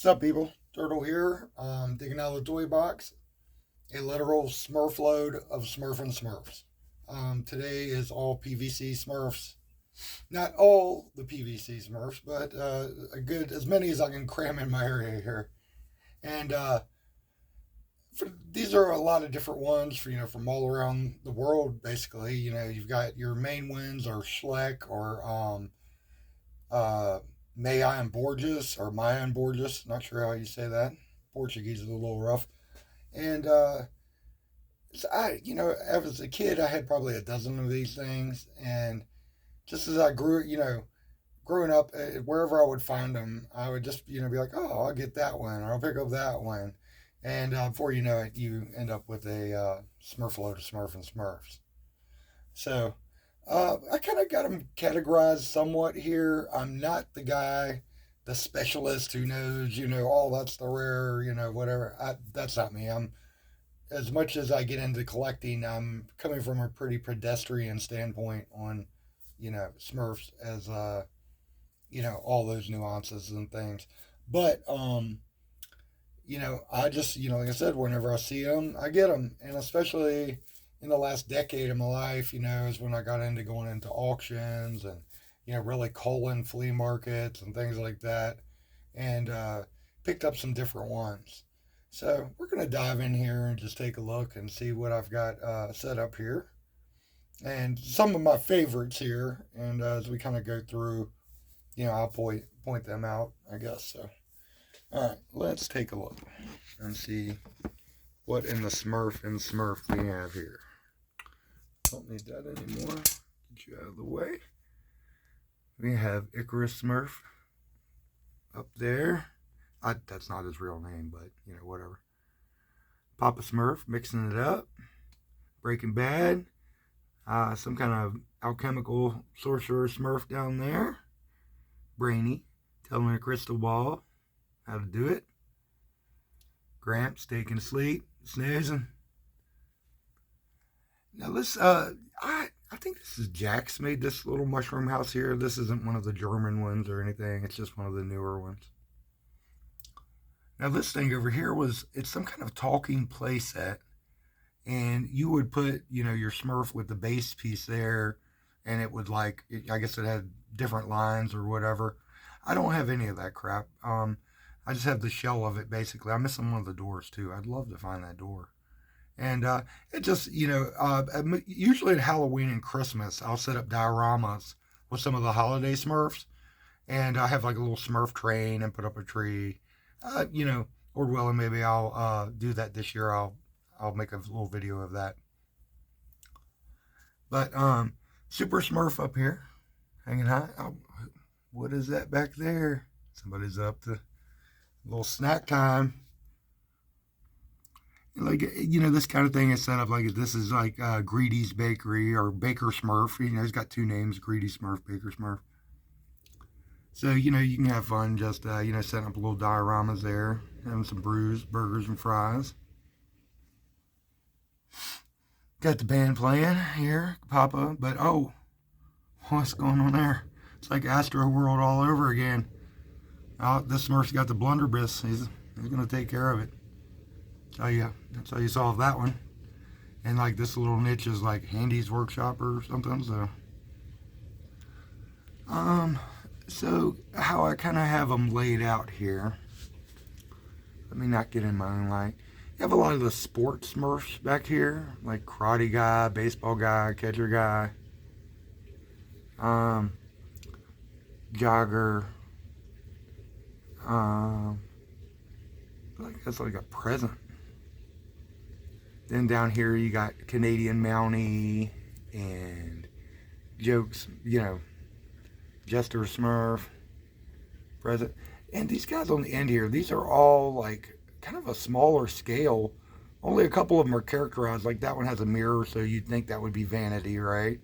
What's up, people? Turtle here, digging out of the toy box. A literal Smurf load of Smurfin Smurfs. Today is all PVC Smurfs. Not all the PVC Smurfs, but a good as many as I can cram in my area here. And these are a lot of different ones for from all around the world. Basically, you've got your main ones are Schleck or uh, Maya and Borges or Maya and Borges. Not sure how you say that. Portuguese is a little rough. And so as a kid, I had probably a dozen of these things. And just as I grew, growing up, wherever I would find them, I would just, be like, oh, I'll get that one, or I'll pick up that one. And before you know it, you end up with a Smurf-Load of Smurfin Smurfs. So I kind of got them categorized somewhat here. I'm not the guy, the specialist who knows, oh, that's the rare, whatever. That's not me. I'm as much as I get into collecting, I'm coming from a pretty pedestrian standpoint on, Smurfs as all those nuances and things. But I just, like I said, whenever I see them, I get them, and especially in the last decade of my life, is when I got into going into auctions and really calling flea markets and things like that, and picked up some different ones. So we're gonna dive in here and just take a look and see what I've got set up here, and some of my favorites here. And as we kind of go through, I'll point them out, I guess. So, all right, let's take a look and see what in the Smurf and Smurf we have here. Don't need that anymore. Get you out of the way. We have Icarus Smurf up there. That's not his real name, but whatever. Papa Smurf mixing it up. Breaking Bad. Some kind of alchemical sorcerer Smurf down there. Brainy telling a crystal ball how to do it. Gramps taking a sleep, snoozing. Now this, I think this is Jack's made this little mushroom house here. This isn't one of the German ones or anything. It's just one of the newer ones. Now this thing over here it's some kind of talking play set. And you would put, your Smurf with the base piece there, and it would I guess it had different lines or whatever. I don't have any of that crap. I just have the shell of it, basically. I'm missing one of the doors, too. I'd love to find that door. And it just, usually at Halloween and Christmas, I'll set up dioramas with some of the holiday Smurfs. And I have like a little Smurf train and put up a tree. Lord willing, maybe I'll do that this year. I'll make a little video of that. But Super Smurf up here, hanging high. Oh, what is that back there? Somebody's up to a little snack time. This kind of thing is set up like this is like Greedy's Bakery or Baker Smurf. He's got two names: Greedy Smurf, Baker Smurf. So you can have fun just setting up little dioramas there, having some brews, burgers, and fries. Got the band playing here, Papa, but oh, what's going on there? It's like Astro World all over again. Oh, this Smurf's got the blunderbuss. He's gonna take care of it. Oh yeah, that's how you solve that one. And like this little niche is like Handy's workshop or something. So how I kind of have them laid out here. Let me not get in my own light. You have a lot of the sports Smurfs back here, like karate guy, baseball guy, catcher guy, jogger. That's like a present. Then down here you got Canadian Mountie and Jokes, Jester Smurf, present. And these guys on the end here, these are all like kind of a smaller scale. Only a couple of them are characterized. Like that one has a mirror, so you'd think that would be Vanity, right?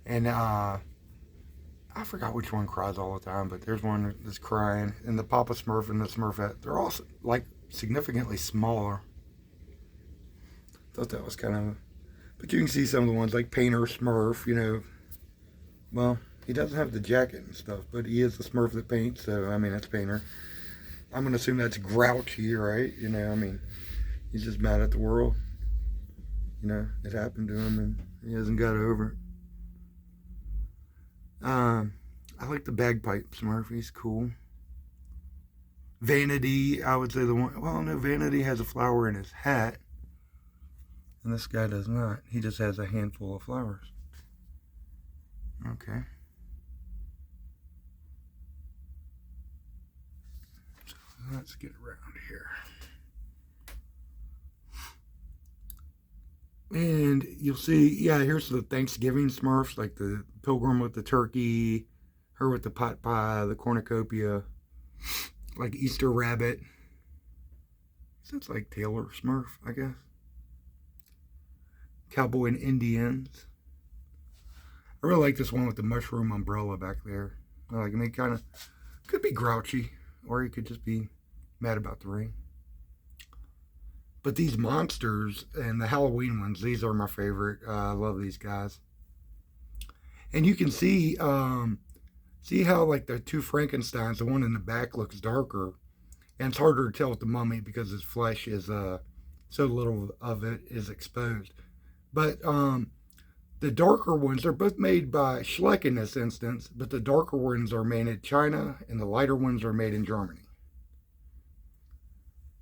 And I forgot which one cries all the time, but there's one that's crying. And the Papa Smurf and the Smurfette, they're all like significantly smaller. Thought that was kind of, but you can see some of the ones like Painter Smurf, well, he doesn't have the jacket and stuff, but he is the Smurf that paints, so I mean that's Painter. I'm going to assume that's grouchy, right? You know, I mean, he's just mad at the world. You know, it happened to him and he hasn't got over it. I like the bagpipe Smurf. He's cool. Vanity, I would say the one. Well, no, Vanity has a flower in his hat. And this guy does not. He just has a handful of flowers. Okay. So let's get around here. And you'll see, yeah, here's the Thanksgiving Smurfs, like the pilgrim with the turkey, her with the pot pie, the cornucopia, like Easter rabbit. That's like Taylor Smurf, I guess. Cowboy and Indians. I really like this one with the mushroom umbrella back there. I like him. He kind of could be grouchy, or he could just be mad about the rain. But these monsters and the Halloween ones, these are my favorite. I love these guys. And you can see how like the two Frankensteins, the one in the back looks darker, and it's harder to tell with the mummy because his flesh is so little of it is exposed. But the darker ones, they're both made by Schleck in this instance, but the darker ones are made in China and the lighter ones are made in Germany.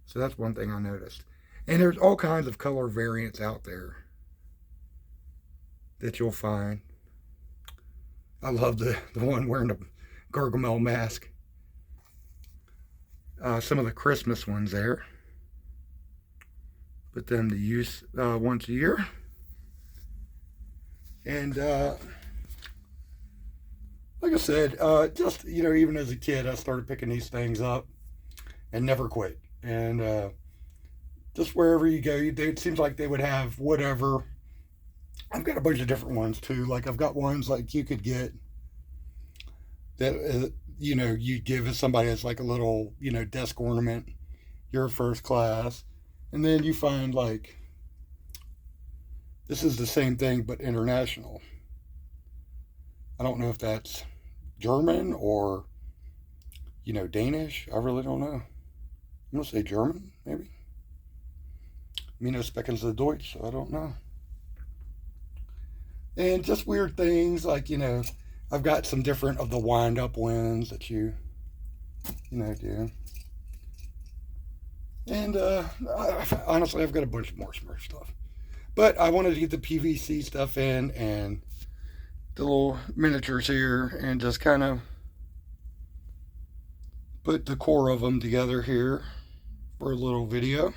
So that's one thing I noticed. And there's all kinds of color variants out there that you'll find. I love the one wearing the Gargamel mask. Some of the Christmas ones there. Put them to use once a year. And like I said, just, you know, even as a kid, I started picking these things up and never quit. And just wherever you go, it seems like they would have whatever. I've got a bunch of different ones too. Like I've got ones like you could get that, you know, you give as somebody as like a little, you know, desk ornament. You're first class. And then you find like, this is the same thing but international. I don't know if that's German or, you know, Danish. I really don't know. I'm going to say German, maybe. Me no sprechen Sie Deutsch, so I don't know. And just weird things like, you know, I've got some different of the wind-up ones that you know, do. And honestly, I've got a bunch more Smurf stuff. But I wanted to get the PVC stuff in and the little miniatures here and just kind of put the core of them together here for a little video.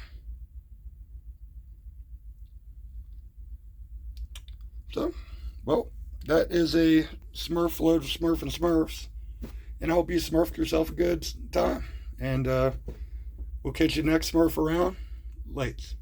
So, well, that is a Smurf-Load of Smurf and Smurfs. And I hope you smurfed yourself a good time. And we'll catch you next Smurf around. Lates.